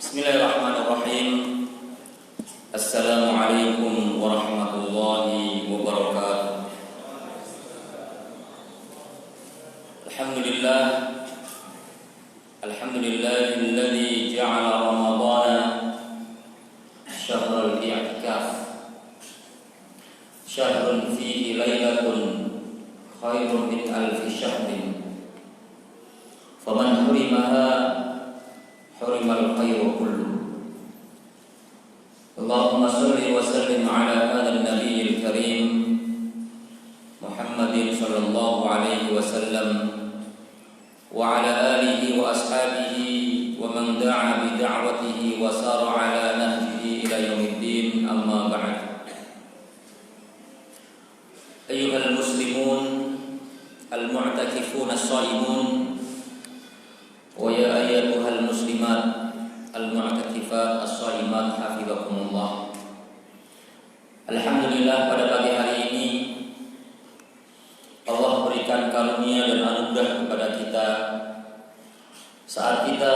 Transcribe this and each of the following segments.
Bismillahirrahmanirrahim. Assalamualaikum warahmatullahi wabarakatuh. Alhamdulillah. Alhamdulillahilladzi ja'ala Ramadhana syahrul i'tikaf. Syahrun fihi lailatun khairun min alfi syahrin. Faman hurimaha hurimal khairu kullu. Allahumma salli wa sallim ala hadha an-nabiyil karim Muhammadin sallallahu alaihi wasallam wa ala alihi wa ashabihi wa man da'a bi da'watihi wa sara ala nahjihi ila yaumiddin, amma ba'd. Ayyuhal muslimun al-mu'takifun as-shaimun wa ya ayyatuhal muslimat al-mu'takifat as-shaimat hafizakumullah. Alhamdulillah, pada pagi hari ini Allah berikan karunia dan anugerah kepada kita saat kita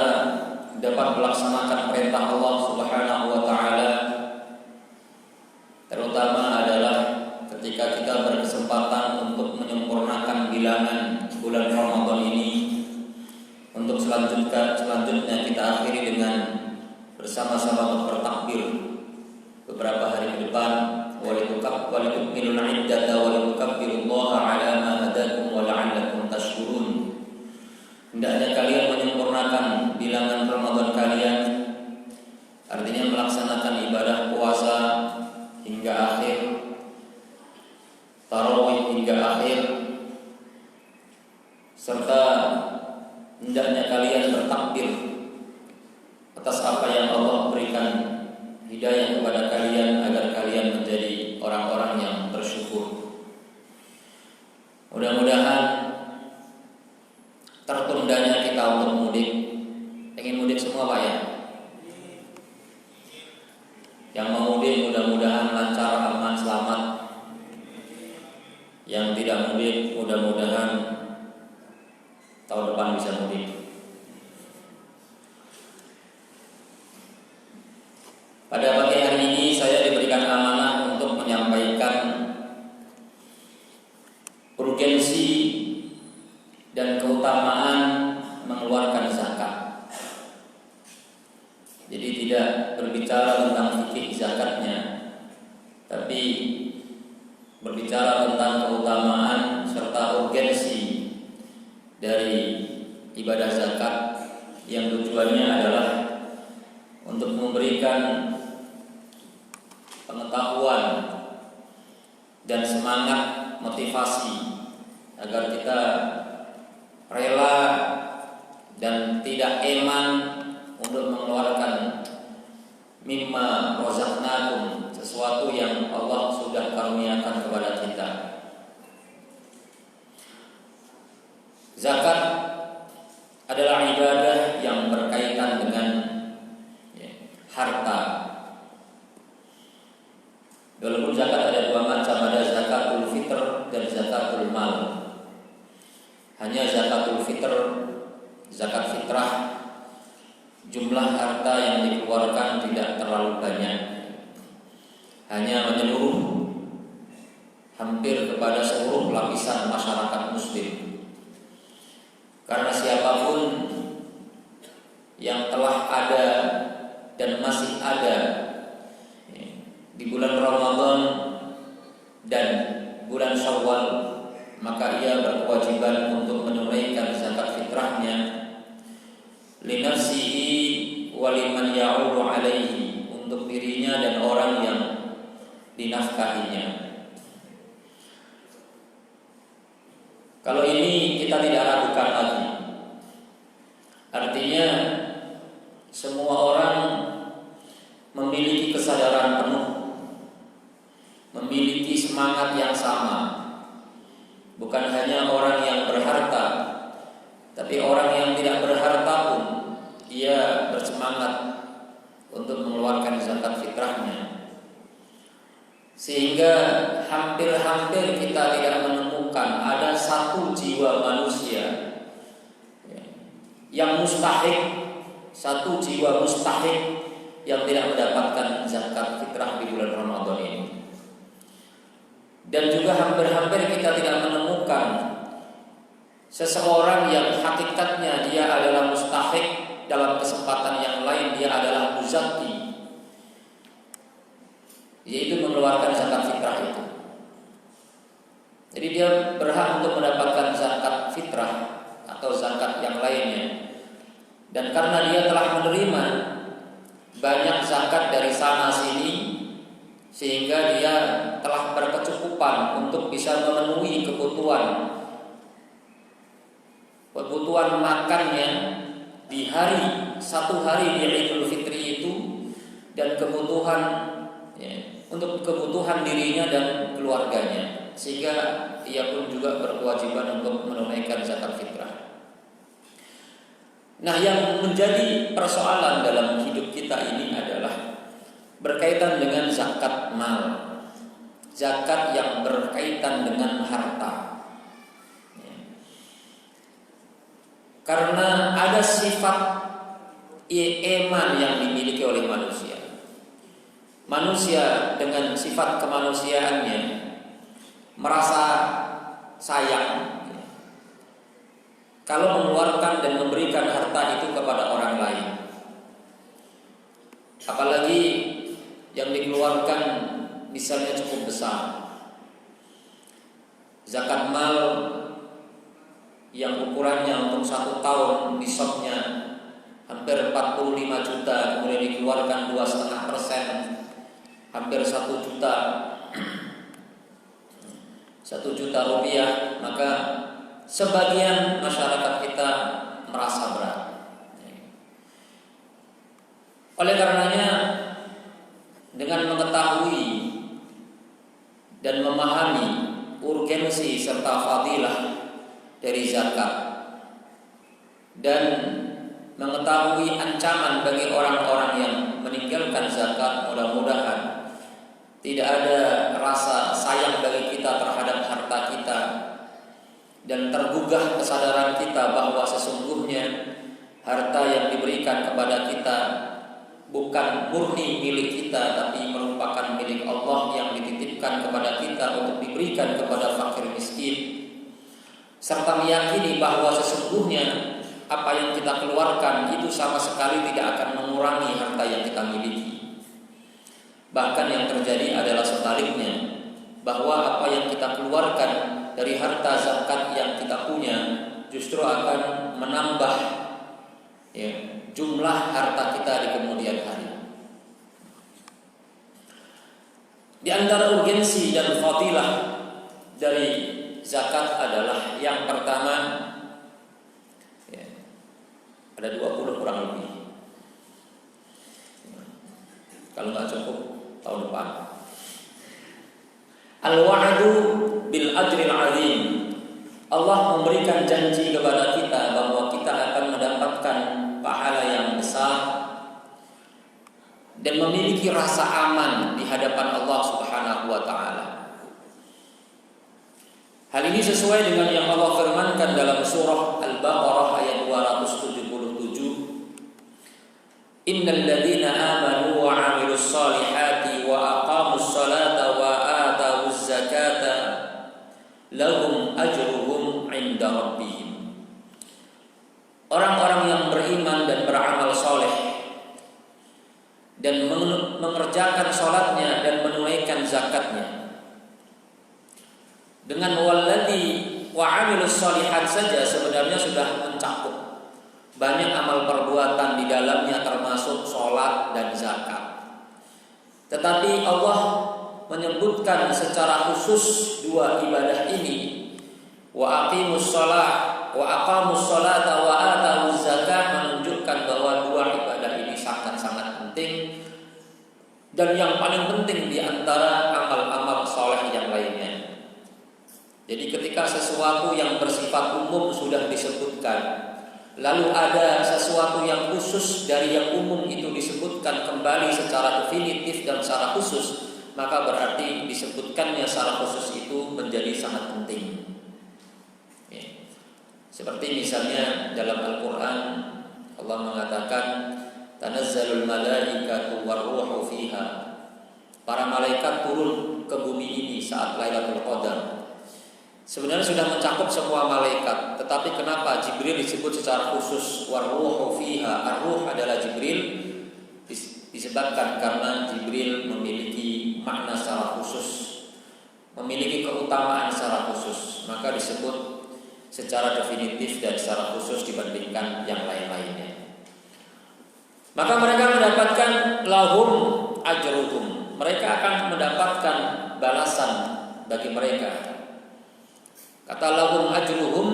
dapat melaksanakan perintah Allah Subhanahu wa taala, terutama adalah ketika kita berkesempatan untuk menyempurnakan bilangan bulan Ramadan ini, untuk selanjutnya kita akhiri dengan bersama-sama bertakbir beberapa hari ke depan. Walitukmilul iddata walitukabbirullaha ala ma hadakum wa la'allakum tashkurun. Hendaknya kalian menyempurnakan bilangan Ramadan kalian, artinya melaksanakan ibadah puasa hingga akhir, tarawih hingga akhir, serta hendaknya kalian bertakbir atas apa yang Allah berikan hidayah kepada kalian agar kalian menjadi orang-orang yang bersyukur. Mudah-mudahan tertundanya kita untuk mudik. Pengen mudik semua Pak ya? Yang mau mudik mudah-mudahan lancar, aman, selamat. Yang tidak mudik mudah-mudahan tahun depan bisa mudik. Pada pagi hari ini saya diberikan amanah untuk menyampaikan urgensi dan keutamaan mengeluarkan zakat. Jadi tidak berbicara tentang fikih zakatnya, tapi berbicara tentang keutamaan serta urgensi dari ibadah zakat yang tujuannya adalah untuk memberikan pengetahuan dan semangat motivasi agar kita rela dan tidak eman untuk mengeluarkan mimma razaqnakum, sesuatu yang Allah sudah karuniakan kepada kita. Zakat adalah ibadah yang berkaitan dengan harta. Walaupun zakat ada dua macam, ada zakatul fitr dan zakatul mal. Hanya zakatul fitr, zakat fitrah, jumlah harta yang dikeluarkan tidak terlalu banyak, hanya menyeluruh hampir kepada seluruh lapisan masyarakat muslim. Karena siapapun yang telah ada dan masih ada di bulan Ramadan dan bulan Syawal, maka ia berkewajiban untuk menunaikan zakat fitrahnya linafsihi wa liman ya'ulu alaihi, untuk dirinya dan orang yang dinafkahinya. Kalau ini kita tidak ragukan lagi, artinya semua orang memiliki kesadaran penuh, memiliki semangat yang sama. Bukan hanya orang yang berharta, tapi orang yang tidak berharta pun ia bersemangat untuk mengeluarkan zakat fitrahnya. Sehingga hampir-hampir kita tidak menemukan ada satu jiwa manusia yang mustahik satu jiwa mustahik yang tidak mendapatkan zakat fitrah di bulan Ramadan ini. Dan juga hampir-hampir kita tidak menemukan seseorang yang hakikatnya dia adalah mustahik, dalam kesempatan yang lain dia adalah muzaki, yaitu mengeluarkan zakat fitrah itu. Jadi dia berhak untuk mendapatkan zakat fitrah atau zakat yang lainnya. Dan karena dia telah menerima banyak zakat dari sana sini, sehingga dia telah berkecukupan untuk bisa memenuhi kebutuhan makannya di satu hari di Idul Fitri itu, dan untuk kebutuhan dirinya dan keluarganya, sehingga ia pun juga berkewajiban untuk menunaikan zakat fitrah. Nah, yang menjadi persoalan dalam hidup kita ini adalah berkaitan dengan zakat mal, zakat yang berkaitan dengan harta. Karena ada sifat iman yang dimiliki oleh manusia. Manusia dengan sifat kemanusiaannya merasa sayang kalau mengeluarkan dan memberikan harta itu kepada orang lain. Apalagi yang dikeluarkan misalnya cukup besar. Zakat mal yang ukurannya untuk 1 tahun nisabnya hampir 45 juta, kemudian dikeluarkan 2,5%, hampir 1 juta, 1 juta rupiah, maka sebagian masyarakat kita merasa berat. Oleh karenanya, dengan mengetahui dan memahami urgensi serta fadilah dari zakat, dan mengetahui ancaman bagi orang-orang yang meninggalkan zakat, mudah-mudahan tidak ada rasa sayang bagi kita terhadap harta kita, dan tergugah kesadaran kita bahwa sesungguhnya harta yang diberikan kepada kita bukan murni milik kita, tapi merupakan milik Allah yang dititipkan kepada kita untuk diberikan kepada fakir miskin, serta meyakini bahwa sesungguhnya apa yang kita keluarkan itu sama sekali tidak akan mengurangi harta yang kita miliki. Bahkan yang terjadi adalah sebaliknya, bahwa apa yang kita keluarkan dari harta zakat yang kita punya justru akan menambah jumlah harta kita di kemudian hari. Di antara urgensi dan fadilah dari zakat adalah yang pertama, ada 20 kurang lebih, kalau nggak cukup tahun depan. Al-wa'du bil ajril azim. Allah memberikan janji kepada kita bahwa kita akan mendapatkan pahala yang besar dan memiliki rasa aman di hadapan Allah Subhanahu wa taala. Hal ini sesuai dengan yang Allah firmankan dalam surah Al-Baqarah ayat 277. Innal ladzina amanu wa 'amilus solihati wa aqamus salata wa atawuz zakata lahum ajruhum 'inda rabbihim. Orang-orang yang beriman dan beramal soleh dan mengerjakan salatnya dan menunaikan zakatnya. Dengan walladzi wa 'amilus solihat saja sebenarnya sudah mencakup banyak amal perbuatan di dalamnya, termasuk sholat dan zakat. Tetapi Allah menyebutkan secara khusus dua ibadah ini, wa aqimus shalah wa aqamus sholata wa atawuz zakah, menunjukkan bahwa dua ibadah ini sangat-sangat penting dan yang paling penting di antara amal-amal soleh yang lainnya. Jadi ketika sesuatu yang bersifat umum sudah disebutkan, lalu ada sesuatu yang khusus dari yang umum itu disebutkan kembali secara definitif dan secara khusus, maka berarti disebutkannya secara khusus itu menjadi sangat penting. Seperti misalnya dalam Al-Quran, Allah mengatakan tanazzalul malaikatu warruhu fiha. Para malaikat turun ke bumi ini saat Lailatul Qadar. Sebenarnya sudah mencakup semua malaikat, tetapi kenapa Jibril disebut secara khusus warruhu fiha? Ar-ruh adalah Jibril, disebabkan karena Jibril memiliki makna secara khusus, memiliki keutamaan secara khusus, maka disebut secara definitif dan secara khusus dibandingkan yang lain-lainnya. Maka mereka mendapatkan lahum ajruhum, mereka akan mendapatkan balasan bagi mereka. Kata lahum ajruhum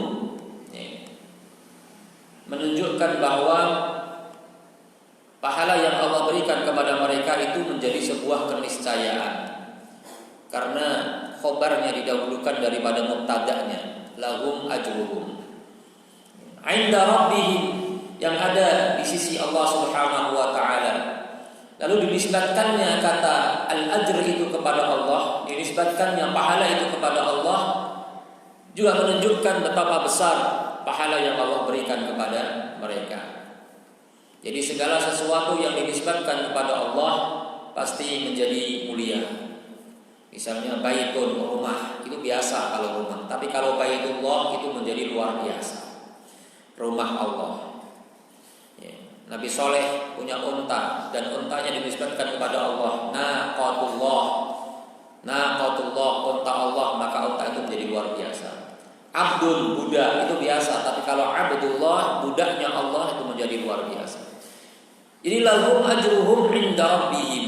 menunjukkan bahwa pahala yang Allah berikan kepada mereka itu menjadi sebuah keniscayaan, karena khobarnya didahulukan daripada mubtada'nya. Lahum ajruhum 'inda rabbihim, yang ada di sisi Allah Subhanahu wa taala. Lalu dinisbatkannya kata al-ajr itu kepada Allah, dinisbatkannya pahala itu kepada Allah, juga menunjukkan betapa besar pahala yang Allah berikan kepada mereka. Jadi segala sesuatu yang dinisbatkan kepada Allah pasti menjadi mulia. Misalnya baitun, rumah, itu biasa kalau rumah. Tapi kalau baitullah itu menjadi luar biasa. Rumah Allah. Ya. Nabi Soleh punya unta, dan untanya dinisbatkan kepada Allah. Naqatullah, unta Allah, maka unta itu menjadi luar biasa. Abdun, budak, itu biasa. Tapi kalau Abdullah, budaknya Allah, itu menjadi luar biasa. Jadi lahum ajruhum 'inda rabbihim,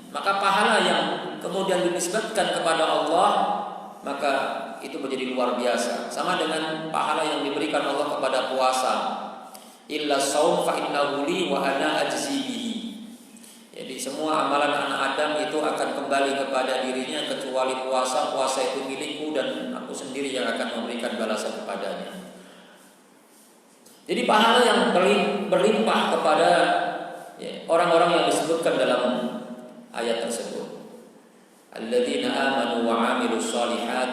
maka pahala yang kemudian dinisbatkan kepada Allah, maka itu menjadi luar biasa. Sama dengan pahala yang diberikan Allah kepada puasa. Illa shaum fa innahu li wa ana ajzi bihi. Jadi semua amalan anak Adam itu akan kembali kepada dirinya kecuali puasa. Puasa itu milikku dan aku sendiri yang akan memberikan balasan kepadanya. Jadi pahala yang berlimpah kepada orang-orang yang disebutkan dalam ayat tersebut. Alladzina amanu wa 'amilus shalihat,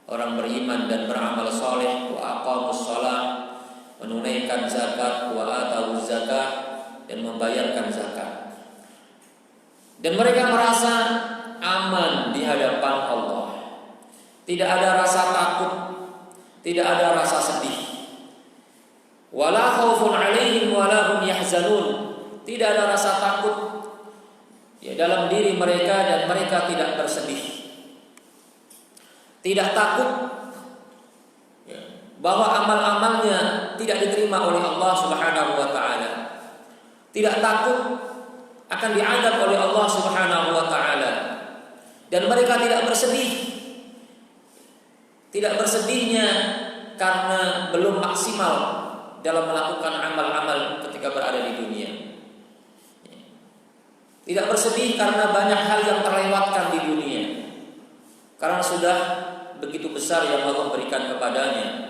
orang beriman dan beramal saleh, wa aqamus shalah, menunaikan zakat, wa atawuz zakah, dan membayarkan zakat. Dan mereka merasa aman di hadapan Allah. Tidak ada rasa takut, tidak ada rasa sedih. Wala khaufun 'alaihim wala hum yahzanun. Tidak ada rasa takut dalam diri mereka, dan mereka tidak bersedih. Tidak takut bahwa amal-amalnya tidak diterima oleh Allah Subhanahu wa taala. Tidak takut akan diadab oleh Allah Subhanahu wa taala. Dan mereka tidak bersedih. Tidak bersedihnya karena belum maksimal dalam melakukan amal-amal ketika berada di dunia. Tidak bersedih karena banyak hal yang terlewatkan di dunia, karena sudah begitu besar yang Allah berikan kepadanya.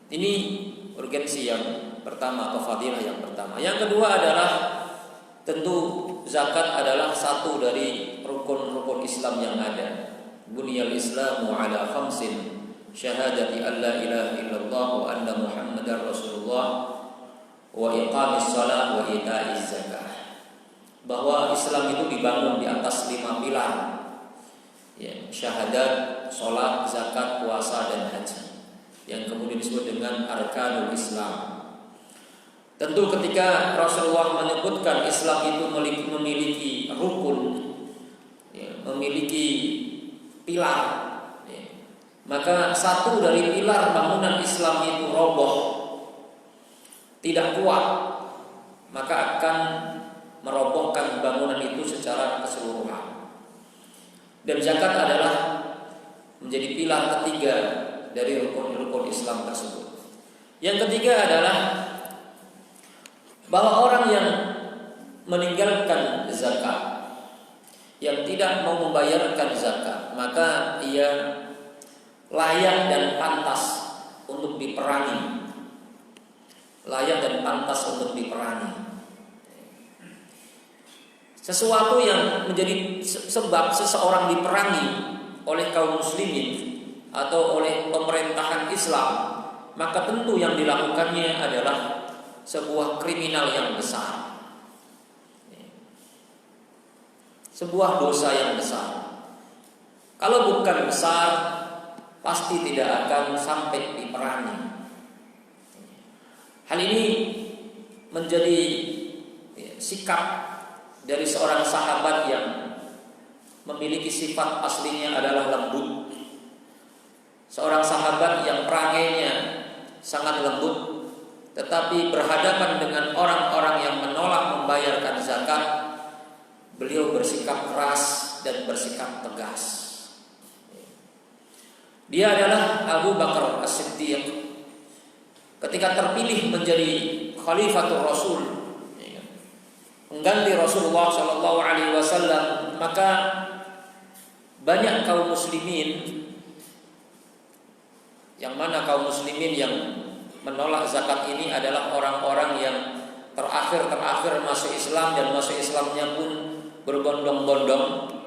Ini urgensi yang pertama atau fadilah yang pertama. Yang kedua adalah tentu zakat adalah satu dari rukun-rukun Islam yang ada. Bunyal Islamu ala khamsin, syahadati an la ilaha illallah wa anna Muhammadar Rasulullah, wa iqamis shalah wa ita'iz zakah. Bahwa Islam itu dibangun di atas 5 pilar. Syahadat, salat, zakat, puasa, dan haji, yang kemudian disebut dengan arkanul Islam. Tentu ketika Rasulullah menyebutkan Islam itu memiliki rukun, memiliki pilar, maka satu dari pilar bangunan Islam itu roboh, tidak kuat, maka akan merobohkan bangunan itu secara keseluruhan. Dan zakat adalah menjadi pilar ketiga dari rukun-rukun Islam tersebut. Yang ketiga adalah bahwa orang yang meninggalkan zakat, yang tidak mau membayarkan zakat, maka ia layak dan pantas untuk diperangi. Layak dan pantas untuk diperangi. Sesuatu yang menjadi sebab seseorang diperangi oleh kaum muslimin atau oleh pemerintahan Islam, maka tentu yang dilakukannya adalah sebuah kriminal yang besar, sebuah dosa yang besar. Kalau bukan besar, pasti tidak akan sampai diperangi. Hal ini menjadi sikap dari seorang sahabat yang memiliki sifat aslinya adalah lembut. Seorang sahabat yang perangainya sangat lembut, tetapi berhadapan dengan orang-orang yang menolak membayarkan zakat, beliau bersikap keras dan bersikap tegas. Dia adalah Abu Bakar As-Siddiq. Ketika terpilih menjadi Khalifatul Rasul, mengganti Rasulullah SAW, maka banyak kaum muslimin, yang mana kaum muslimin yang menolak zakat ini adalah orang-orang yang terakhir masuk Islam, dan masuk Islamnya pun berbondong-bondong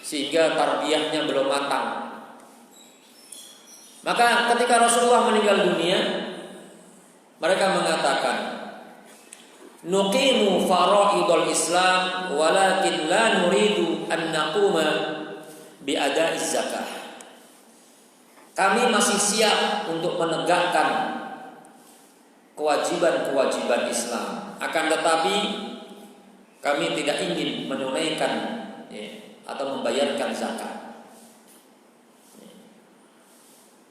sehingga tarbiyahnya belum matang. Maka ketika Rasulullah meninggal dunia, mereka mengatakan, nuqimu fara'idul Islam walakin la nuridu an naquma bi ada'iz zakah. Kami masih siap untuk menegakkan kewajiban-kewajiban Islam, akan tetapi kami tidak ingin menunaikan atau membayarkan zakat.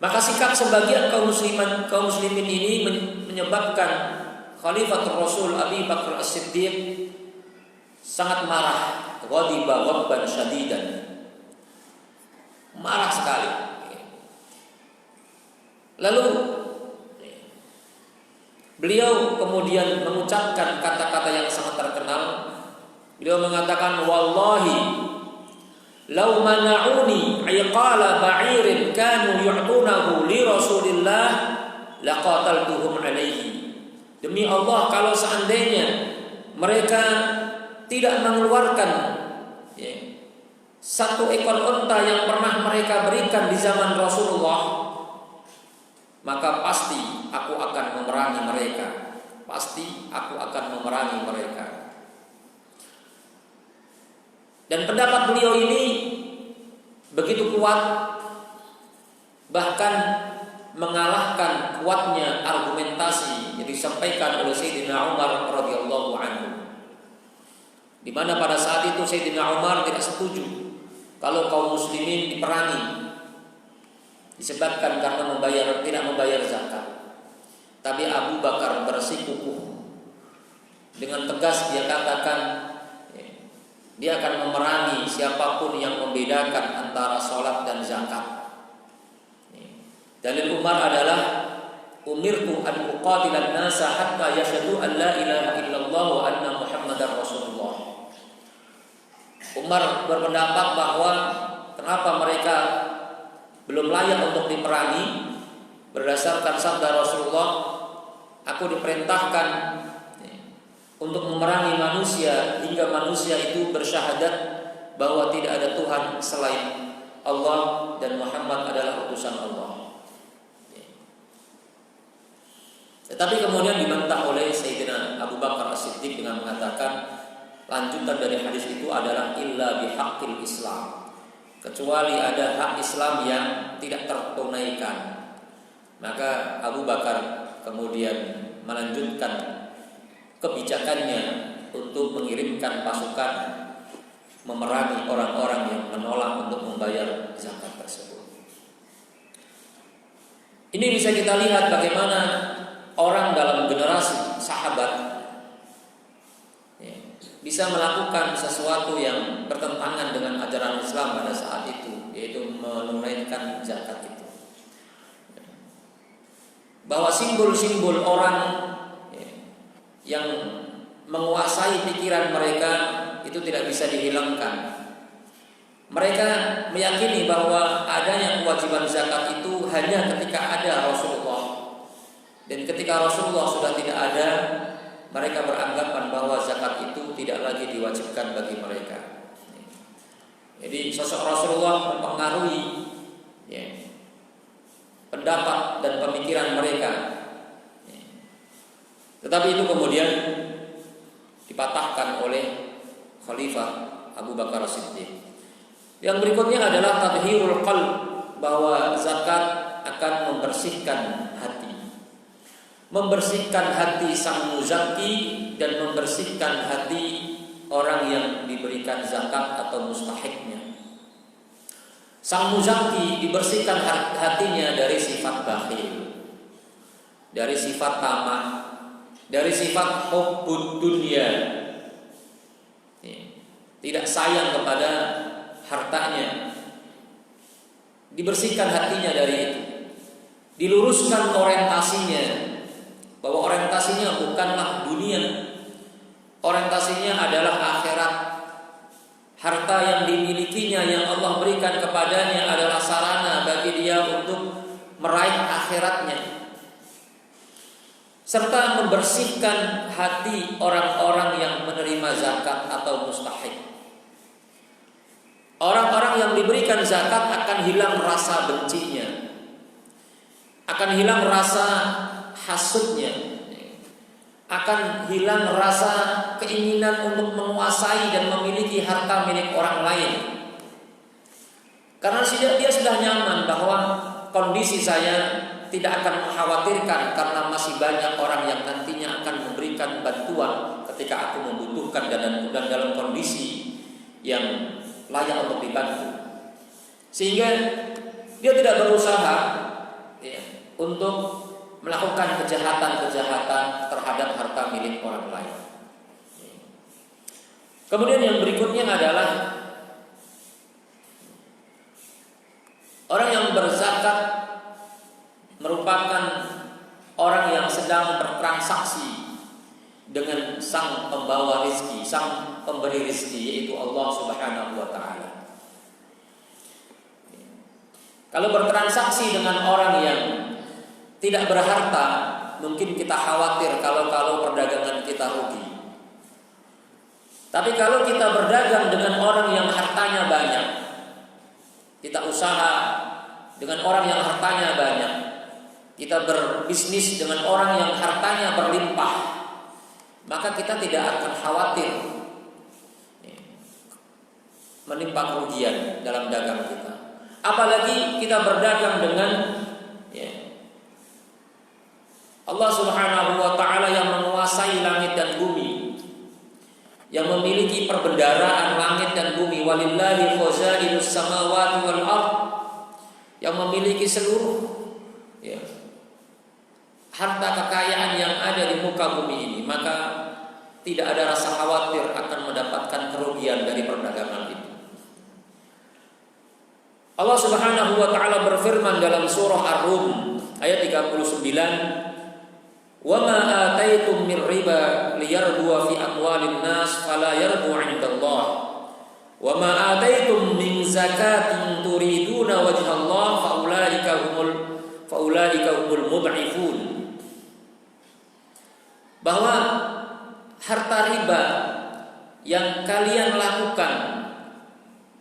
Maka sikap sebagian kaum muslimin ini menyebabkan Khalifatul Rasul Abi Bakar As-Siddiq sangat marah, ghadiba ghadban syadidan. Marah sekali. Lalu beliau kemudian mengucapkan kata-kata yang sangat terkenal. Beliau mengatakan, wallahi law mana'uni iqala ba'irin kanu yu'tunahu li Rasulillah laqataltuhum alaihi. Demi Allah, kalau seandainya mereka tidak mengeluarkan satu ekor unta yang pernah mereka berikan di zaman Rasulullah, maka pasti aku akan memerangi mereka. Pasti aku akan memerangi mereka. Dan pendapat beliau ini begitu kuat, bahkan mengalahkan kuatnya argumentasi yang disampaikan oleh Sayyidina Umar radhiyallahu anhu, di mana pada saat itu Sayyidina Umar tidak setuju kalau kaum muslimin diperangi disebabkan karena tidak membayar zakat. Tapi Abu Bakar bersikukuh, dengan tegas dia katakan dia akan memerangi siapapun yang membedakan antara sholat dan zakat. Dalil Umar adalah umirtu an uqatilan nasa hatta yashhadu an la ilaha illallah wa anna Muhammadar Rasulullah. Umar berpendapat bahwa kenapa mereka belum layak untuk diperangi, berdasarkan sabda Rasulullah, aku diperintahkan untuk memerangi manusia hingga manusia itu bersyahadat bahwa tidak ada Tuhan selain Allah dan Muhammad adalah utusan Allah. Tetapi kemudian dibantah oleh Sayyidina Abu Bakar As-Siddiq dengan mengatakan lanjutan dari hadis itu adalah illa bihaqqil Islam, kecuali ada hak Islam yang tidak tertunaikan. Maka Abu Bakar kemudian melanjutkan kebijakannya untuk mengirimkan pasukan memerangi orang-orang yang menolak untuk membayar zakat tersebut. Ini bisa kita lihat bagaimana orang dalam generasi sahabat bisa melakukan sesuatu yang bertentangan dengan ajaran Islam pada saat itu, yaitu menunaikan zakat itu. Bahwa simbol-simbol orang yang menguasai pikiran mereka itu tidak bisa dihilangkan. Mereka meyakini bahwa adanya kewajiban zakat itu hanya ketika ada Rasulullah, dan ketika Rasulullah sudah tidak ada, mereka beranggapan bahwa zakat itu tidak lagi diwajibkan bagi mereka. Jadi sosok Rasulullah mempengaruhi pendapat dan pemikiran mereka. Tetapi itu kemudian dipatahkan oleh Khalifah Abu Bakar As-Siddiq. Yang berikutnya adalah tadhirul qalb, bahwa zakat akan membersihkan hati. Membersihkan hati sang muzaki dan membersihkan hati orang yang diberikan zakat atau mustahiknya. Sang muzaki dibersihkan hatinya dari sifat bakhil, dari sifat tamak, dari sifat hubbud dunya, tidak sayang kepada hartanya. Dibersihkan hatinya dari itu, diluruskan orientasinya, bahwa orientasinya bukanlah dunia, orientasinya adalah akhirat. Harta yang dimilikinya, yang Allah berikan kepadanya, adalah sarana bagi dia untuk meraih akhiratnya. Serta membersihkan hati orang-orang yang menerima zakat atau mustahik. Orang-orang yang diberikan zakat akan hilang rasa bencinya, akan hilang rasa hasudnya, akan hilang rasa keinginan untuk menguasai dan memiliki harta milik orang lain. Karena dia sudah nyaman bahwa kondisi saya tidak akan mengkhawatirkan, karena masih banyak orang yang nantinya akan memberikan bantuan ketika aku membutuhkan dan dalam kondisi yang layak untuk dibantu. Sehingga dia tidak berusaha untuk melakukan kejahatan-kejahatan terhadap harta milik orang lain. Kemudian yang berikutnya adalah orang yang berzakat merupakan orang yang sedang bertransaksi dengan sang pembawa rizki, sang pemberi rizki, yaitu Allah Subhanahu wa ta'ala. Kalau bertransaksi dengan orang yang tidak berharta, mungkin kita khawatir kalau perdagangan kita rugi. Tapi kalau kita berdagang dengan orang yang hartanya banyak, kita usaha dengan orang yang hartanya banyak, kita berbisnis dengan orang yang hartanya berlimpah, maka kita tidak akan khawatir menimpa kerugian dalam dagang kita. Apalagi kita berdagang dengan Allah Subhanahu wa ta'ala yang menguasai langit dan bumi, yang memiliki perbendaharaan langit dan bumi. Walillahi khazainus samawati wal ardh, yang memiliki seluruh harta kekayaan yang ada di muka bumi ini. Maka tidak ada rasa khawatir akan mendapatkan kerugian dari perdagangan itu. Allah Subhanahu wa ta'ala berfirman dalam surah Ar-Rum ayat 39, "Wa ma ataitum min riba liyarbuwa fi amwalin nas fala yarbu 'indallah. Wa ma ataitum min zakatin turiduna wajhallah faulaika humul mud'ifun." Bahwa harta riba yang kalian lakukan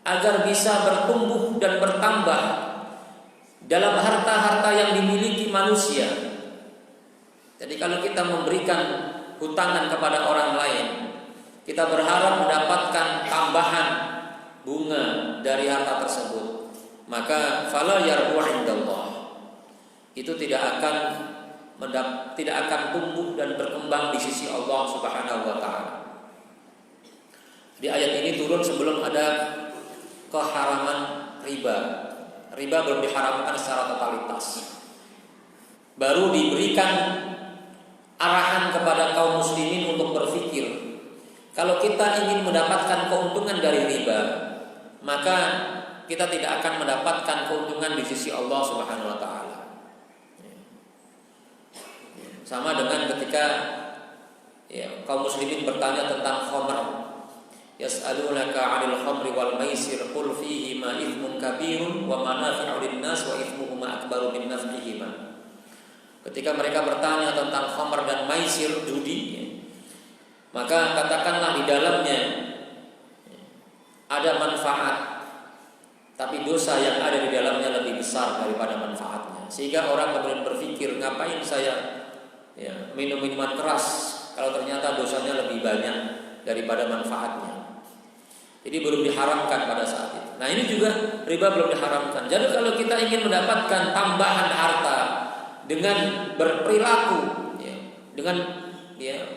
agar bisa bertumbuh dan bertambah dalam harta-harta yang dimiliki manusia. Jadi kalau kita memberikan hutangan kepada orang lain, kita berharap mendapatkan tambahan bunga dari harta tersebut, maka fala yarbu 'indallah. Itu tidak akan tumbuh dan berkembang di sisi Allah Subhanahu wa ta'ala. Di ayat ini turun sebelum ada keharaman riba. Riba belum diharamkan secara totalitas. Baru diberikan arahan kepada kaum muslimin untuk berpikir, kalau kita ingin mendapatkan keuntungan dari riba, maka kita tidak akan mendapatkan keuntungan di sisi Allah Subhanahu wa ta'ala. Sama dengan ketika kaum muslimin bertanya tentang khamr. Yas'alunaka 'anil khamri wal maisir qul fihi ma ithmun kabirun wa manafi'u lin-nas wa ithmuhuma akbaru min naf'ihima. Ketika mereka bertanya tentang khamr dan maisir, judi, maka katakanlah di dalamnya ada manfaat, tapi dosa yang ada di dalamnya lebih besar daripada manfaatnya. Sehingga orang kemudian berpikir, ngapain saya minum minuman keras kalau ternyata dosanya lebih banyak daripada manfaatnya. Jadi belum diharamkan pada saat itu. Nah ini juga riba belum diharamkan. Jadi kalau kita ingin mendapatkan tambahan harta dengan berperilaku, dengan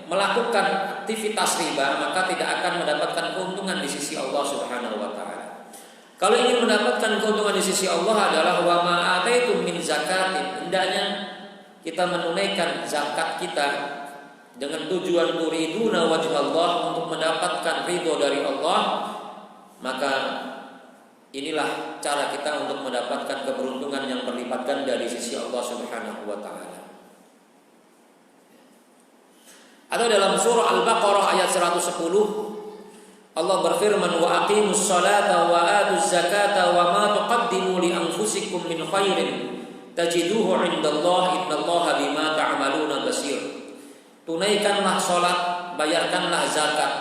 melakukan aktivitas riba, maka tidak akan mendapatkan keuntungan di sisi Allah Subhanahu wa taala. Kalau ingin mendapatkan keuntungan di sisi Allah adalah wa ma ataitum min zakatin, hendaknya kita menunaikan zakat kita dengan tujuan turiduna wajhallah, untuk mendapatkan ridho dari Allah. Maka inilah cara kita untuk mendapatkan keberuntungan yang berlipat ganda di sisi Allah Subhanahu wa taala. Atau dalam surah Al-Baqarah ayat 110, Allah berfirman, wa aqimus salata wa atuz zakata wa ma tuqaddimu li anfusikum min khairin tajiduhu 'indallahi innallaha bima ta'maluna basir. Tunaikanlah salat, bayarkanlah zakat.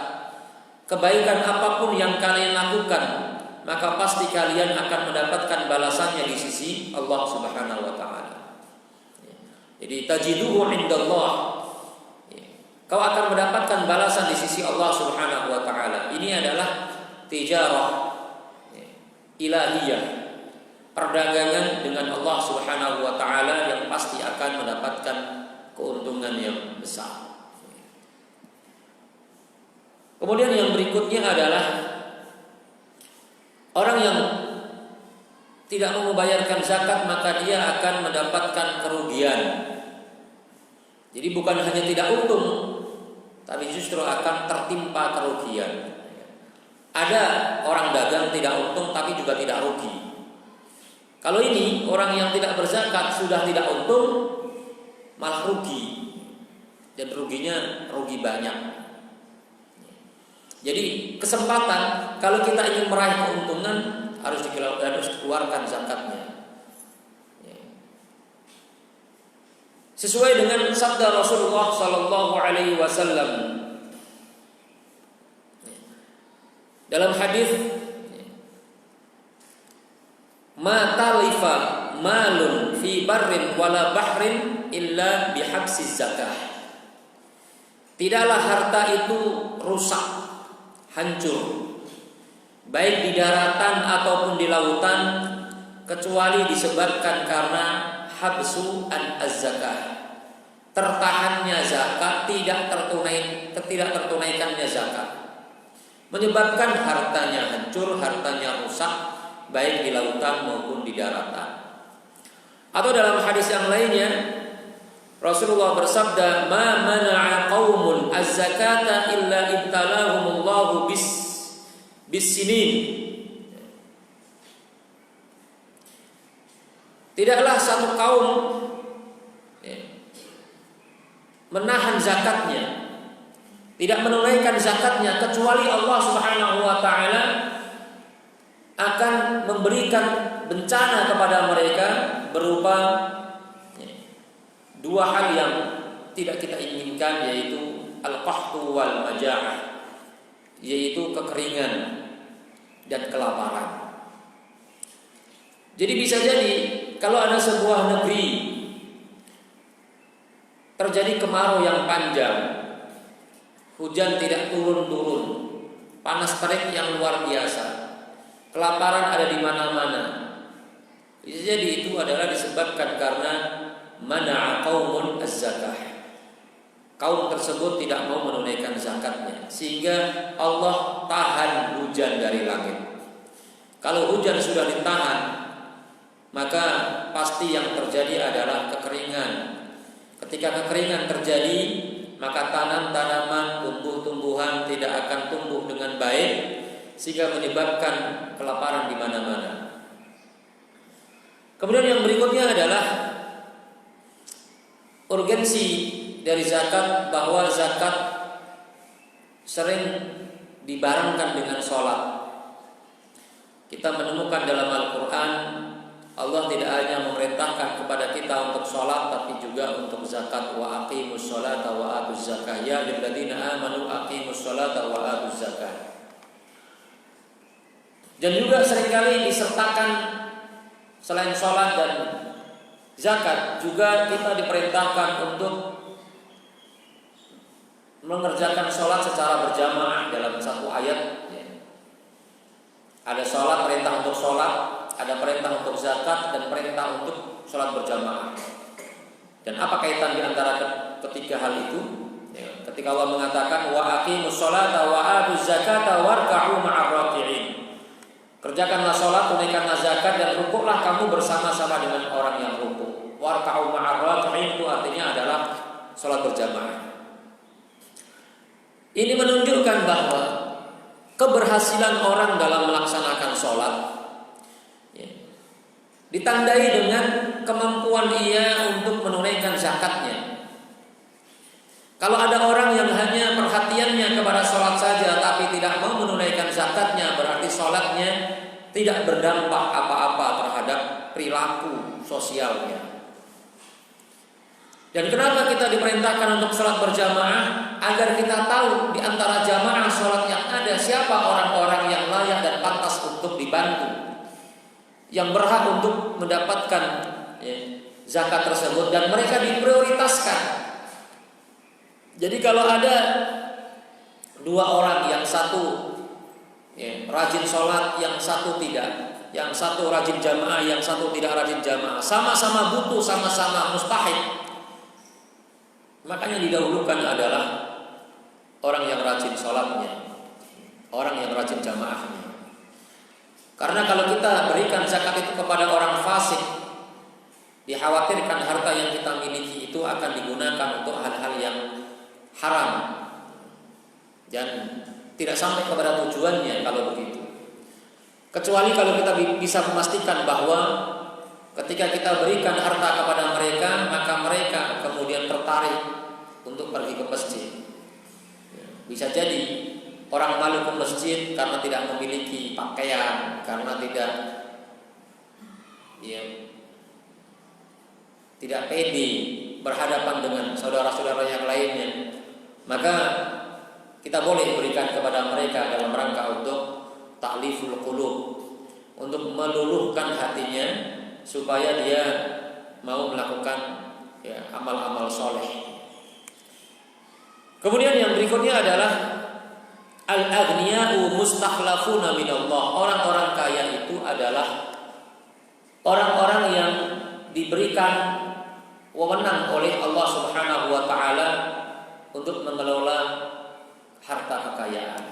Kebaikan apapun yang kalian lakukan, maka pasti kalian akan mendapatkan balasannya di sisi Allah Subhanahu wa taala. Jadi tajiduhu 'indallah, kau akan mendapatkan balasan di sisi Allah Subhanahu wa taala. Ini adalah tijarah ilahiyah, perdagangan dengan Allah Subhanahu wa taala yang pasti akan mendapatkan keuntungan yang besar. Kemudian yang berikutnya adalah orang yang tidak mau membayarkan zakat, maka dia akan mendapatkan kerugian. Jadi bukan hanya tidak untung, tapi justru akan tertimpa kerugian. Ada orang dagang tidak untung tapi juga tidak rugi. Kalau ini orang yang tidak berzakat sudah tidak untung, malah rugi, dan ruginya rugi banyak. Jadi kesempatan kalau kita ingin meraih keuntungan harus dikeluarkan zakatnya. Sesuai dengan sabda Rasulullah sallallahu alaihi wasallam dalam hadis, ma talifa malun fi barrin wala bahrin illa bihabsiz zakah. Tidaklah harta itu rusak, hancur, baik di daratan ataupun di lautan, kecuali disebabkan karena habsu az-zakah, tertahannya zakat, tidak tertunaikannya zakat, menyebabkan hartanya hancur, hartanya rusak, baik di lautan maupun di daratan. Atau dalam hadis yang lainnya Rasulullah bersabda, ma mana'a qaumun az-zakata illa ibtalahumullahu bis-sinin. Tidaklah satu kaum menahan zakatnya, tidak menunaikan zakatnya, kecuali Allah Subhanahu wa taala akan memberikan bencana kepada mereka berupa dua hal yang tidak kita inginkan, yaitu al-qahtu wal maja'ah, yaitu kekeringan dan kelaparan. Jadi bisa jadi kalau ada sebuah negeri terjadi kemarau yang panjang, hujan tidak turun-turun, panas terik yang luar biasa, kelaparan ada di mana-mana. Jadi itu adalah disebabkan karena mana'a qaumun az-zakah. Kaum tersebut tidak mau menunaikan zakatnya, sehingga Allah tahan hujan dari langit. Kalau hujan sudah ditahan, maka pasti yang terjadi adalah kekeringan. Ketika kekeringan terjadi, maka tanaman, tumbuh-tumbuhan tidak akan tumbuh dengan baik, sehingga menyebabkan kelaparan di mana-mana. Kemudian yang berikutnya adalah urgensi dari zakat, bahwa zakat sering dibarengkan dengan sholat. Kita menemukan dalam Al-Quran, Allah tidak hanya memerintahkan kepada kita untuk sholat, tapi juga untuk zakat. Wa aqimus sholata wa atuz zakah, ya ayyuhalladzina amanu aqimus sholata wa atuz zakah. Dan juga seringkali disertakan selain sholat dan zakat juga kita diperintahkan untuk mengerjakan sholat secara berjamaah dalam satu ayat. Ada sholat, perintah untuk sholat, ada perintah untuk zakat, dan perintah untuk sholat berjamaah. Dan apa kaitan di antara ketiga hal itu? Ketika Allah mengatakan wa aqimus sholata wa atuz zakata warka'u ma'ar raki'in. Kerjakanlah sholat, tunaikanlah zakat, dan rukuklah kamu bersama-sama dengan orang yang rukuk. Warka'u ma'ar raki'in itu artinya adalah sholat berjamaah. Ini menunjukkan bahwa keberhasilan orang dalam melaksanakan sholat ditandai dengan kemampuan ia untuk menunaikan zakatnya. Kalau ada orang yang hanya perhatiannya kepada sholat saja tapi tidak mau menunaikan zakatnya, berarti sholatnya tidak berdampak apa-apa terhadap perilaku sosialnya. Dan kenapa kita diperintahkan untuk sholat berjamaah? Agar kita tahu di antara jamaah sholat yang ada siapa orang-orang yang layak dan pantas untuk dibantu, yang berhak untuk mendapatkan zakat tersebut, dan mereka diprioritaskan. Jadi kalau ada dua orang, yang satu rajin sholat, yang satu tidak, yang satu rajin jamaah, yang satu tidak rajin jamaah, sama-sama butuh, sama-sama mustahik, makanya didahulukan adalah orang yang rajin sholatnya, orang yang rajin jamaahnya. Karena kalau kita berikan zakat itu kepada orang fasik, dikhawatirkan harta yang kita miliki itu akan digunakan untuk hal-hal yang haram dan tidak sampai kepada tujuannya kalau begitu. Kecuali kalau kita bisa memastikan bahwa ketika kita berikan harta kepada mereka, maka mereka kemudian tertarik untuk pergi ke masjid. Bisa jadi orang malu ke masjid karena tidak memiliki pakaian, karena tidak pede berhadapan dengan saudara-saudara yang lainnya. Maka kita boleh berikan kepada mereka dalam rangka untuk ta'liful qulub, untuk meluluhkan hatinya supaya dia mau melakukan amal-amal soleh. Kemudian yang berikutnya adalah al-aghniya'u mustakhlafuna minallah. Orang-orang kaya itu adalah orang-orang yang diberikan wewenang oleh Allah Subhanahu wa taala untuk mengelola harta kekayaan.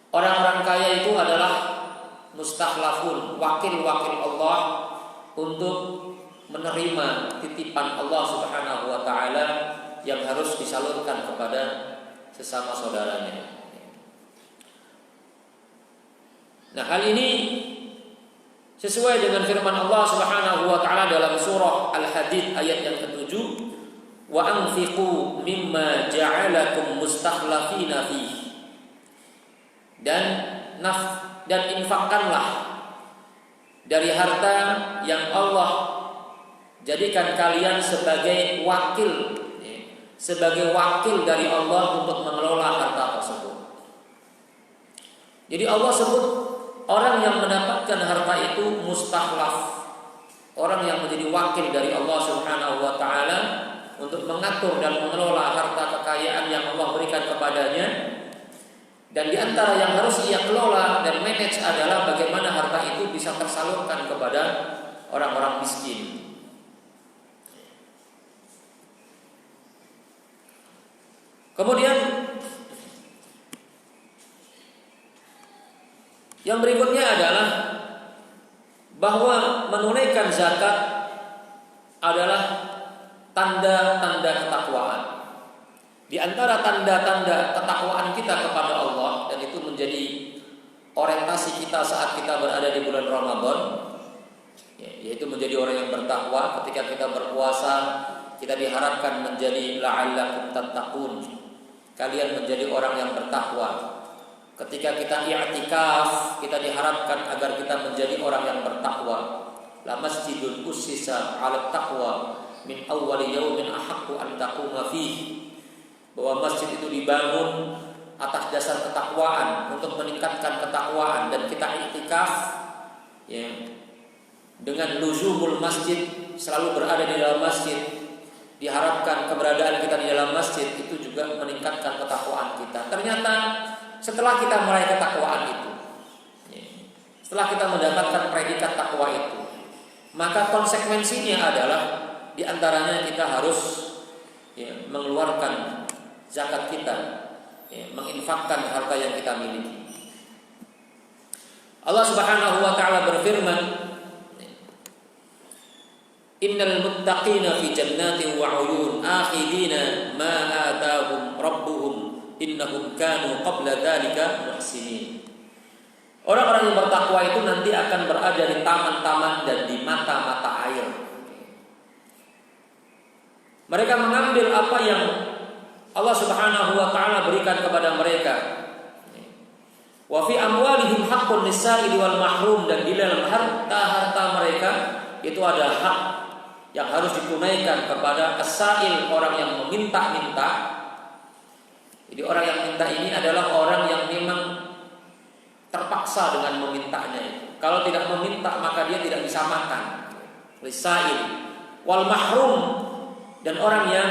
Orang-orang kaya itu adalah mustakhlafun, wakil-wakil Allah untuk menerima titipan Allah Subhanahu wa taala yang harus disalurkan kepada sesama saudaranya. Nah, hal ini sesuai dengan firman Allah Subhanahu wa taala dalam surah Al-Hadid ayat yang ke-7, wa anfiqu mimma ja'alakum mustakhlafina fihi. Dan infakkanlah dari harta yang Allah jadikan kalian sebagai wakil dari Allah untuk mengelola harta tersebut. Jadi Allah sebut orang yang mendapatkan harta itu mustakhlaf, orang yang menjadi wakil dari Allah Subhanahu wa taala untuk mengatur dan mengelola harta kekayaan yang Allah berikan kepadanya. Dan di antara yang harus ia kelola dan manage adalah bagaimana harta itu bisa tersalurkan kepada orang-orang miskin. Kemudian yang berikutnya adalah bahwa menunaikan zakat adalah tanda-tanda ketakwaan. Di antara tanda-tanda ketakwaan kita kepada Allah, dan itu menjadi orientasi kita saat kita berada di bulan Ramadan, yaitu menjadi orang yang bertakwa. Ketika kita berpuasa, kita diharapkan menjadi la'allakum tattaqun, kalian menjadi orang yang bertakwa. Ketika kita i'tikaf, kita diharapkan agar kita menjadi orang yang bertakwa. La masjidun ussisa 'ala taqwa min awwali yaumin ahaqqu an taquma fihi. Bahwa masjid itu dibangun atas dasar ketakwaan, untuk meningkatkan ketakwaan, dan kita i'tikaf dengan luzumul masjid selalu berada di dalam masjid, diharapkan keberadaan kita di dalam masjid itu juga meningkatkan ketakwaan kita. Ternyata setelah kita meraih ketakwaan itu, setelah kita mendapatkan predikat takwa itu, maka konsekuensinya adalah diantaranya kita harus mengeluarkan zakat kita, menginfakkan harta yang kita miliki. Allah Subhanahu wa taala berfirman, Innal muttaqina fi jannatin wa 'uyun akhidina ma atahum rabbuhum innahum kanu qabla dzalika muhsinin. Orang-orang yang bertakwa itu nanti akan berada di taman-taman dan di mata-mata air. Mereka mengambil apa yang Allah Subhanahu wa taala berikan kepada mereka. Wa fi amwalihim haqqun lis-sa'ili wal mahrum, dan di dalam harta-harta mereka itu ada hak yang harus ditunaikan kepada as-sa'il, orang yang meminta-minta. Jadi orang yang minta ini adalah orang yang memang terpaksa dengan memintanya. Kalau tidak meminta maka dia tidak bisa makan. Lis-sa'il wal mahrum, dan orang yang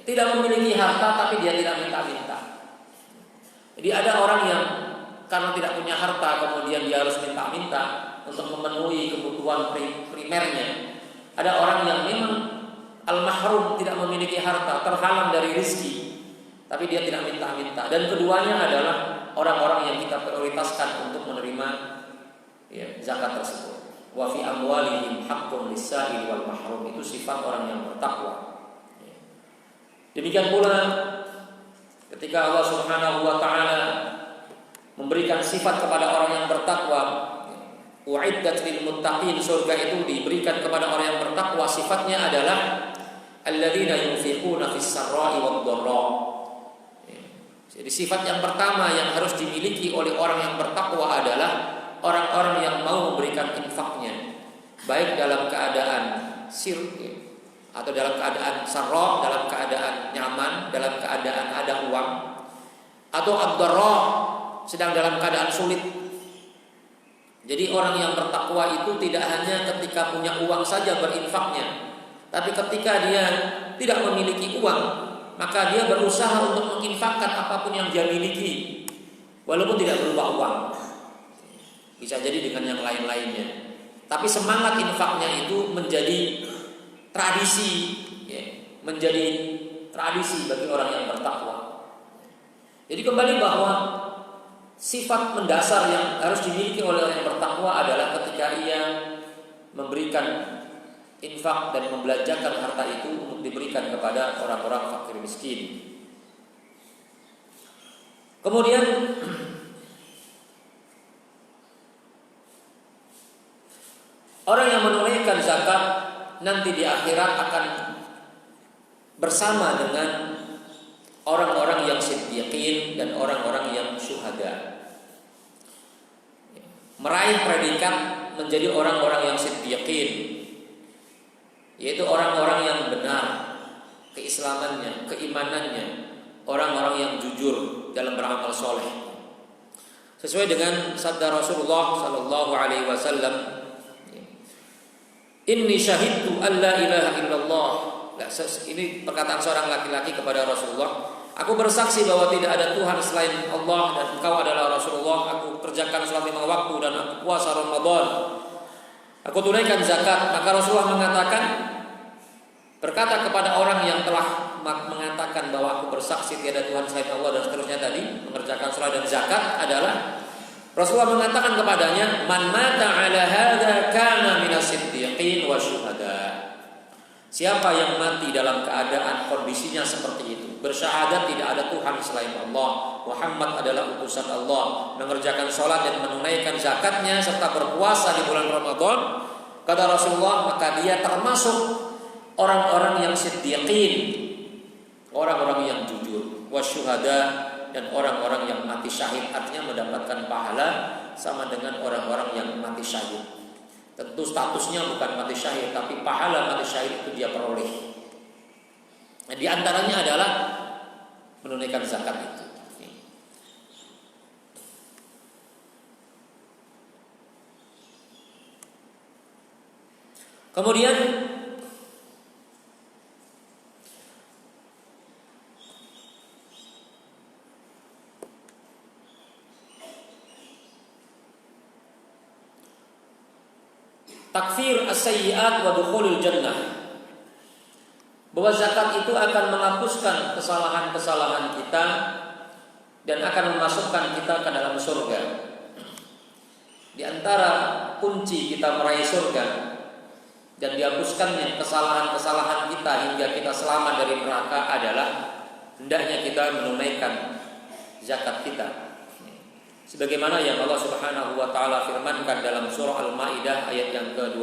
tidak memiliki harta tapi dia tidak minta-minta. Jadi ada orang yang karena tidak punya harta kemudian dia harus minta-minta untuk memenuhi kebutuhan primernya. Ada orang yang memang al-mahrum, tidak memiliki harta, terhalang dari rezeki, tapi dia tidak minta-minta. Dan keduanya adalah orang-orang yang kita prioritaskan untuk menerima zakat tersebut. Wa fi amwalihim haqqun lis-sa'il wal mahrum, itu sifat orang yang bertakwa. Demikian pula ketika Allah Subhanahu wa taala memberikan sifat kepada orang yang bertakwa, u'iddat lil muttaqin, surga itu diberikan kepada orang yang bertakwa, sifatnya adalah alladzina yunfiquna fis sarra'i wad dharra. Jadi sifat yang pertama yang harus dimiliki oleh orang yang bertakwa adalah orang-orang yang mau memberikan infaknya, baik dalam keadaan sirr atau dalam keadaan sarra, dalam keadaan nyaman, dalam keadaan ada uang, atau ad-dharra, sedang dalam keadaan sulit. Jadi orang yang bertakwa itu tidak hanya ketika punya uang saja berinfaknya, tapi ketika dia tidak memiliki uang, maka dia berusaha untuk menginfakkan apapun yang dia miliki, walaupun tidak berupa uang. Bisa jadi dengan yang lain-lainnya. Tapi semangat infaknya itu menjadi tradisi, menjadi tradisi bagi orang yang bertakwa. Jadi kembali bahwa sifat mendasar yang harus dimiliki oleh orang yang bertakwa adalah ketika ia memberikan infak dan membelanjakan harta itu untuk diberikan kepada orang-orang fakir miskin. Kemudian orang yang menunaikan zakat nanti di akhirat akan bersama dengan orang-orang yang siddiqin dan orang-orang yang syuhada. Meraih predikat menjadi orang-orang yang siddiqin, yaitu orang-orang yang benar keislamannya, keimanannya, orang-orang yang jujur dalam beramal soleh. Sesuai dengan sabda Rasulullah sallallahu alaihi wasallam, Inni syahidtu an la ilaha illallah. Ini perkataan seorang laki-laki kepada Rasulullah. Aku bersaksi bahwa tidak ada Tuhan selain Allah dan engkau adalah Rasulullah. Aku kerjakan sholat 5 waktu dan aku puasa Ramadan. Aku tunaikan zakat. Maka Rasulullah berkata kepada orang yang telah mengatakan bahwa aku bersaksi tiada Tuhan selain Allah dan seterusnya tadi, mengerjakan sholat dan zakat adalah, Rasulullah mengatakan kepadanya, man mata ala hadza kana minas siddiqin wa syuhada. Siapa yang mati dalam keadaan kondisinya seperti itu, bersyahadat tidak ada Tuhan selain Allah, Muhammad adalah utusan Allah, mengerjakan sholat dan menunaikan zakatnya serta berpuasa di bulan Ramadan, kata Rasulullah, maka dia termasuk orang-orang yang siddiqin, orang-orang yang jujur, wa syuhada, dan orang-orang yang mati syahid, artinya mendapatkan pahala sama dengan orang-orang yang mati syahid. Tentu statusnya bukan mati syahid, tapi pahala mati syahid itu dia peroleh. Nah, di antaranya adalah menunaikan zakat itu. Kemudian takfir as-sayyi'at wa dukhulul jannah, bahwa zakat itu akan menghapuskan kesalahan-kesalahan kita dan akan memasukkan kita ke dalam surga. Di antara kunci kita meraih surga dan dihapuskannya kesalahan-kesalahan kita hingga kita selamat dari neraka adalah hendaknya kita menunaikan zakat kita. Sebagaimana yang Allah Subhanahu wa taala firmankan dalam surah Al-Maidah ayat yang ke-12,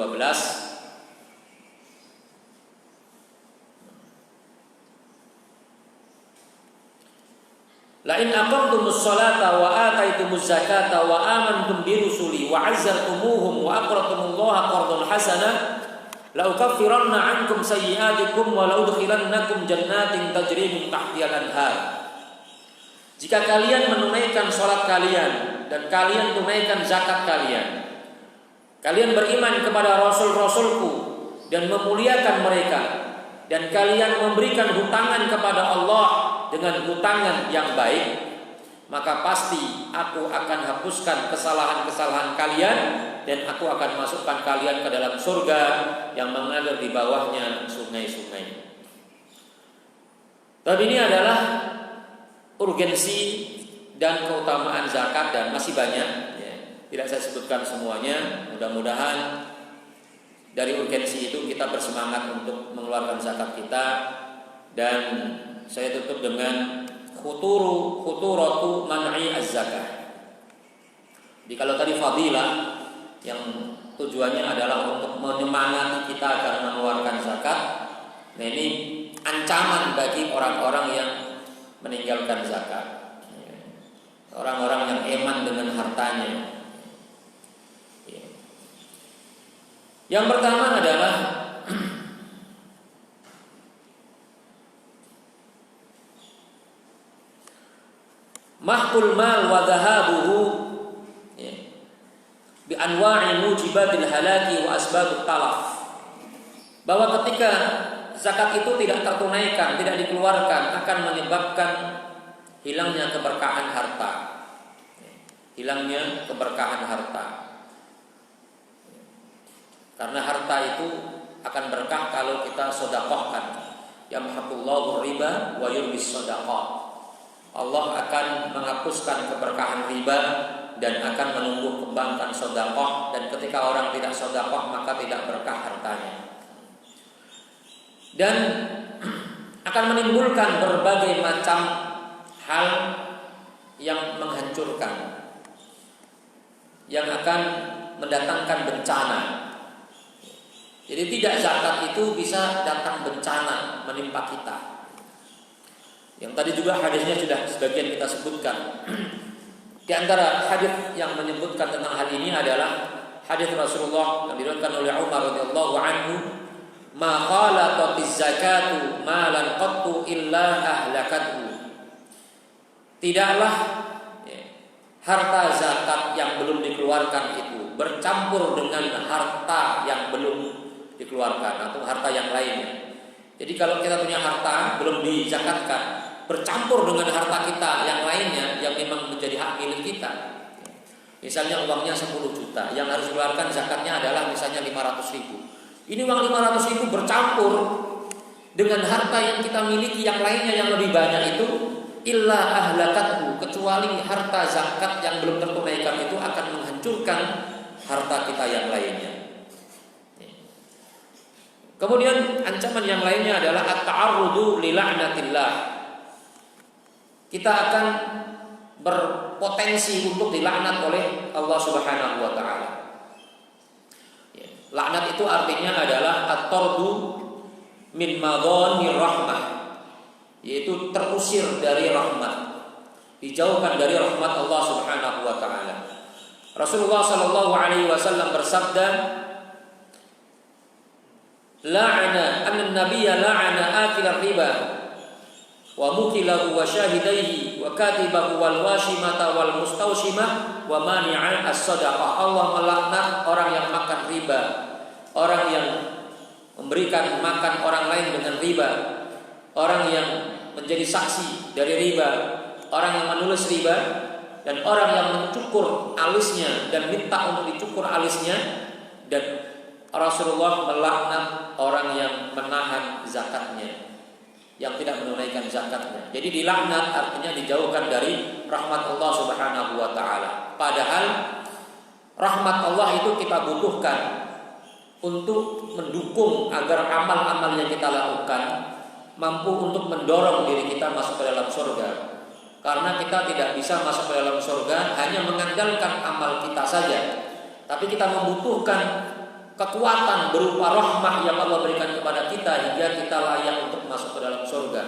La in aqamtumus sholata wa ataitumuz zakata wa amantum bi rusuli wa 'azzartumuhum wa aqradtumullaha qardan hasanah la ukaffiranna 'ankum sayyi'atikum wa la udkhilannakum jannatin tajri min tahtiha al-anhar. Jika kalian menunaikan salat kalian dan kalian tunaikan zakat kalian, kalian beriman kepada rasul-rasulku dan memuliakan mereka, dan kalian memberikan hutangan kepada Allah dengan hutangan yang baik, maka pasti aku akan hapuskan kesalahan-kesalahan kalian dan aku akan masukkan kalian ke dalam surga yang mengalir di bawahnya sungai-sungai. Tapi ini adalah urgensi dan keutamaan zakat dan masih banyak ya. Tidak saya sebutkan semuanya. Mudah-mudahan dari urgensi itu kita bersemangat untuk mengeluarkan zakat kita. Dan saya tutup dengan khuturatu man'i az-zakah. Jadi kalau tadi fadilah yang tujuannya adalah untuk menyemangati kita agar mengeluarkan zakat, nah ini ancaman bagi orang-orang yang meninggalkan zakat, orang-orang yang eman dengan hartanya. Yang pertama adalah mahkul mal wa dhahabuhu bi anwa'i mujibatil halaki wa asbabut talaf. Bahwa ketika zakat itu tidak tertunaikan, tidak dikeluarkan, akan menyebabkan hilangnya keberkahan harta. Hilangnya keberkahan harta. Karena harta itu akan berkah kalau kita sedekahkan. Yamhaqullahu riba wa yurbis shadaqah. Allah akan menghapuskan keberkahan riba dan akan menumbuh kembangkan sedekah, dan ketika orang tidak sedekah maka tidak berkah hartanya. Dan akan menimbulkan berbagai macam hal yang menghancurkan, yang akan mendatangkan bencana. Jadi tidak zakat itu bisa datang bencana menimpa kita. Yang tadi juga hadisnya sudah sebagian kita sebutkan. Di antara hadis yang menyebutkan tentang hal ini adalah hadis Rasulullah yang diriwayatkan oleh Umar radhiyallahu anhu, "Ma qalatiz zakatu malan qattu illa ahlakathu." Tidaklah harta zakat yang belum dikeluarkan itu bercampur dengan harta yang belum dikeluarkan atau harta yang lainnya. Jadi kalau kita punya harta belum dizakatkan, bercampur dengan harta kita yang lainnya yang memang menjadi hak milik kita. Misalnya uangnya 10 juta, yang harus dikeluarkan zakatnya adalah misalnya 500 ribu. Ini uang 500 ribu bercampur dengan harta yang kita miliki yang lainnya yang lebih banyak itu, illa ahlakathu, kecuali harta zakat yang belum tertunaikan itu akan menghancurkan harta kita yang lainnya. Kemudian ancaman yang lainnya adalah at-ta'arrudu li la'natillah. Kita akan berpotensi untuk dilaknat oleh Allah Subhanahu wa taala. Laknat itu artinya adalah at-tardu min madhanir rahmah, yaitu terusir dari rahmat, dijauhkan dari rahmat Allah Subhanahu wa taala. Rasulullah sallallahu alaihi wasallam bersabda, la'ana an-nabiyya la'ana akil riba wa mukilahu wa syahidaihi wa katibahu wal washimata wal mustawshimah wa mani'a as-sadaqah. Allah melaknat orang yang makan riba, orang yang memberikan makan orang lain dengan riba, orang yang menjadi saksi dari riba, orang yang menulis riba, dan orang yang mencukur alisnya dan minta untuk dicukur alisnya. Dan Rasulullah melaknat orang yang menahan zakatnya, yang tidak menunaikan zakatnya. Jadi dilaknat artinya dijauhkan dari rahmat Allah Subhanahu wa taala. Padahal rahmat Allah itu kita butuhkan untuk mendukung agar amal-amal yang kita lakukan mampu untuk mendorong diri kita masuk ke dalam surga. Karena kita tidak bisa masuk ke dalam surga hanya mengandalkan amal kita saja, tapi kita membutuhkan kekuatan berupa rahmah yang Allah berikan kepada kita hingga kita layak untuk masuk ke dalam surga.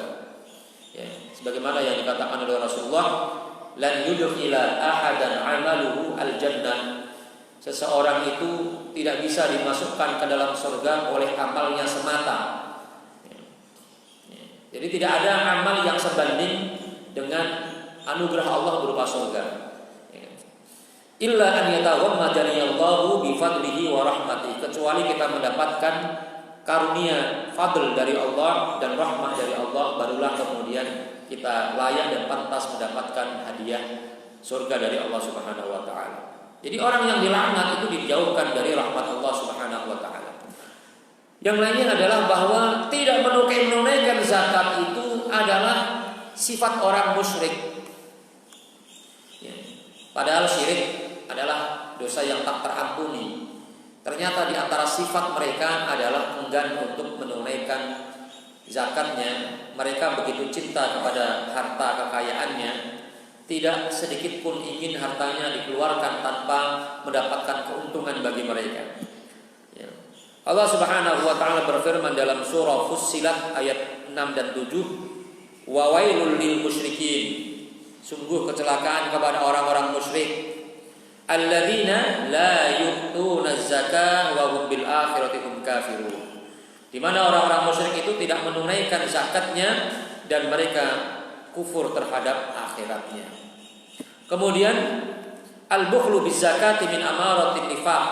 Ya, sebagaimana yang dikatakan oleh Rasulullah, lan yudkhila ahadan amaluhu al-jannah. Seseorang itu tidak bisa dimasukkan ke dalam surga oleh amalnya semata. Jadi tidak ada amal yang sebanding dengan anugerah Allah berupa surga. Illa an yatawammadani Allahu bi fadlihi wa rahmatihi, kecuali kita mendapatkan karunia fadl dari Allah dan rahmah dari Allah, barulah kemudian kita layak dan pantas mendapatkan hadiah surga dari Allah Subhanahu wa taala. Jadi orang yang dilaknat itu dijauhkan dari rahmat Allah Subhanahu wa taala. Yang lainnya adalah bahwa tidak menunaikan zakat itu adalah sifat orang musyrik. Ya. Padahal syirik adalah dosa yang tak terampuni. Ternyata di antara sifat mereka adalah enggan untuk menunaikan zakatnya. Mereka begitu cinta kepada harta kekayaannya, tidak sedikit pun ingin hartanya dikeluarkan tanpa mendapatkan keuntungan bagi mereka. Ya. Allah Subhanahu wa taala berfirman dalam surah Fussilat ayat 6 dan 7, wa wailul lil musyrikin, sungguh kecelakaan kepada orang-orang musyrik, alladzina la yu'tuna zakah wa hum bil akhirati hum kafirun, di mana orang-orang musyrik itu tidak menunaikan zakatnya dan mereka kufur terhadap akhiratnya. Kemudian al-bukhlu biz zakati min amaratin nifaq,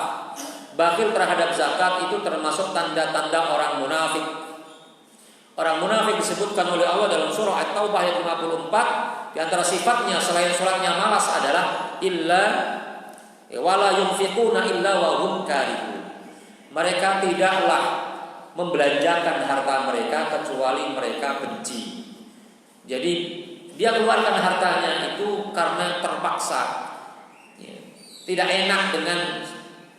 bakhil terhadap zakat itu termasuk tanda-tanda orang munafik. Orang munafik disebutkan oleh Allah dalam surah At-Taubah ayat 54. Di antara sifatnya selain sholatnya malas adalah illa wala yunfiquna illa wa hum karihun. Mereka tidaklah membelanjakan harta mereka kecuali mereka benci. Jadi dia keluarkan hartanya itu karena terpaksa, ya, tidak enak dengan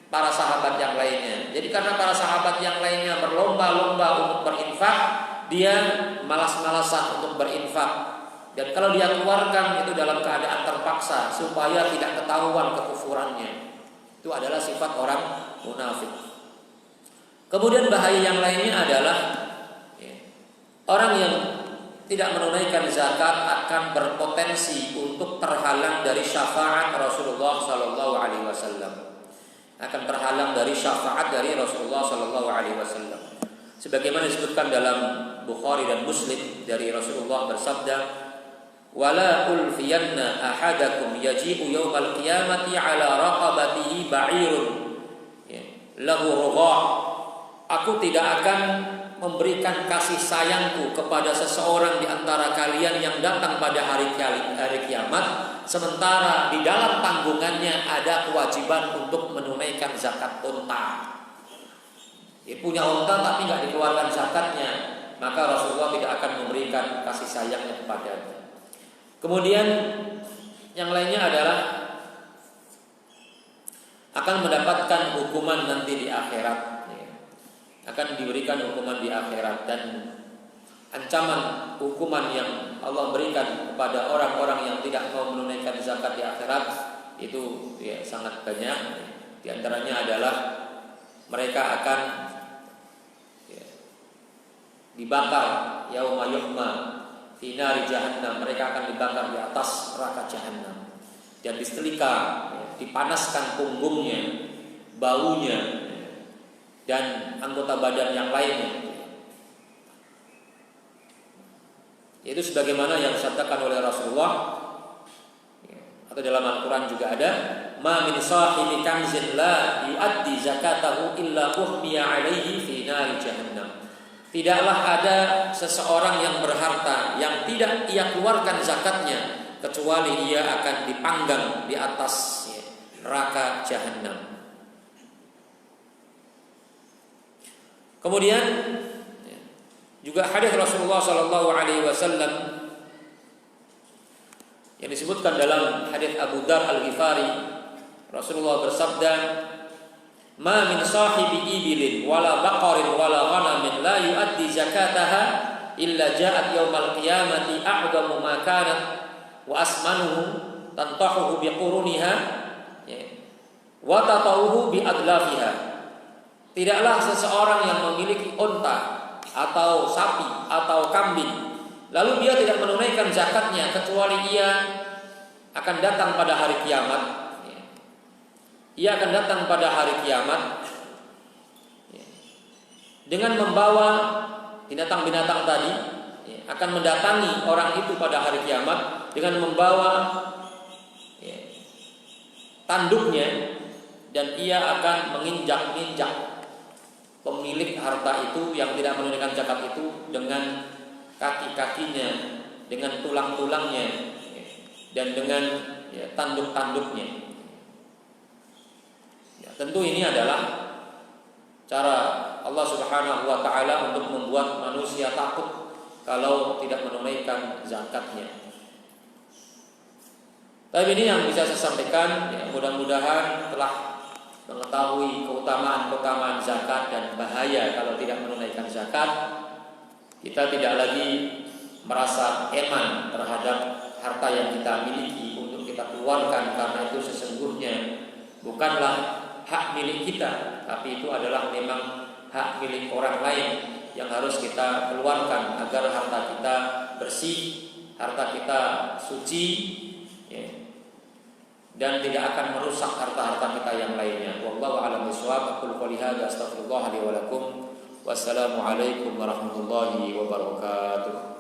para sahabat yang lainnya. Jadi karena para sahabat yang lainnya berlomba-lomba untuk berinfak, dia malas-malasan untuk berinfak. Dan kalau dia keluarkan itu dalam keadaan terpaksa supaya tidak ketahuan kekufurannya. Itu adalah sifat orang munafik. Kemudian bahaya yang lainnya adalah orang yang tidak menunaikan zakat akan berpotensi untuk terhalang dari syafaat Rasulullah Sallallahu Alaihi Wasallam. Akan terhalang dari syafaat dari Rasulullah Sallallahu Alaihi Wasallam. Sebagaimana disebutkan dalam Bukhari dan Muslim dari Rasulullah bersabda, wala ulfiyanna ahadakum yaji'u yawmal qiyamati ala raqabatihi ba'irun lahu rugha. Aku tidak akan memberikan kasih sayangku kepada seseorang di antara kalian yang datang pada hari kiamat sementara di dalam tanggungannya ada kewajiban untuk menunaikan zakat unta. Dia punya unta tapi nggak dikeluarkan zakatnya, maka Rasulullah tidak akan memberikan kasih sayangnya kepadanya. Kemudian yang lainnya adalah akan mendapatkan hukuman nanti di akhirat, akan diberikan hukuman di akhirat, dan ancaman hukuman yang Allah berikan kepada orang-orang yang tidak mau menunaikan zakat di akhirat itu sangat banyak. Di antaranya adalah mereka akan dibakar yauma yuhma fi nari jahannam, mereka akan dibakar di atas neraka jahannam dan disetrika, dipanaskan punggungnya, baunya dan anggota badan yang lainnya. Itu sebagaimana yang disabdakan oleh Rasulullah, Atau dalam Al-Quran juga ada, ma min sahibi kanzin la yuaddi zakatahu illa uhmiya alaihi fi nari jahannam. Tidaklah ada seseorang yang berharta yang tidak ia keluarkan zakatnya kecuali ia akan dipanggang di atas neraka jahanam. Kemudian juga hadis Rasulullah sallallahu alaihi wasallam yang disebutkan dalam hadis Abu Dzar Al-Ghifari, Rasulullah bersabda, "Ma min sahibi ibilin wala baqarin wala ghanamin la yuaddi zakataha illa ja'at yaumal qiyamati a'damu ma kanat wa asmanuhu tantahuhu biquruniha wa tatawuhu bi adlafiha." Tidaklah seseorang yang memiliki unta atau sapi atau kambing lalu dia tidak menunaikan zakatnya kecuali ia akan datang pada hari kiamat. Ia akan datang pada hari kiamat dengan membawa binatang-binatang tadi, akan mendatangi orang itu pada hari kiamat dengan membawa tanduknya, dan ia akan menginjak-injak pemilik harta itu yang tidak menunaikan zakat itu dengan kaki-kakinya, dengan tulang-tulangnya, dan dengan tanduk-tanduknya. Tentu ini adalah cara Allah Subhanahu wa taala untuk membuat manusia takut kalau tidak menunaikan zakatnya. Tapi ini yang bisa saya sampaikan, mudah-mudahan telah mengetahui keutamaan zakat dan bahaya kalau tidak menunaikan zakat. Kita tidak lagi merasa eman terhadap harta yang kita miliki untuk kita keluarkan, karena itu sesungguhnya bukanlah hak milik kita, tapi itu adalah memang hak milik orang lain yang harus kita keluarkan agar harta kita bersih, harta kita suci, dan tidak akan merusak harta-harta kita yang lainnya. Wallahu a'lam bishawab. Aqulu qouli hadza astaghfirullah li wa lakum. Wassalamu alaikum warahmatullahi wabarakatuh.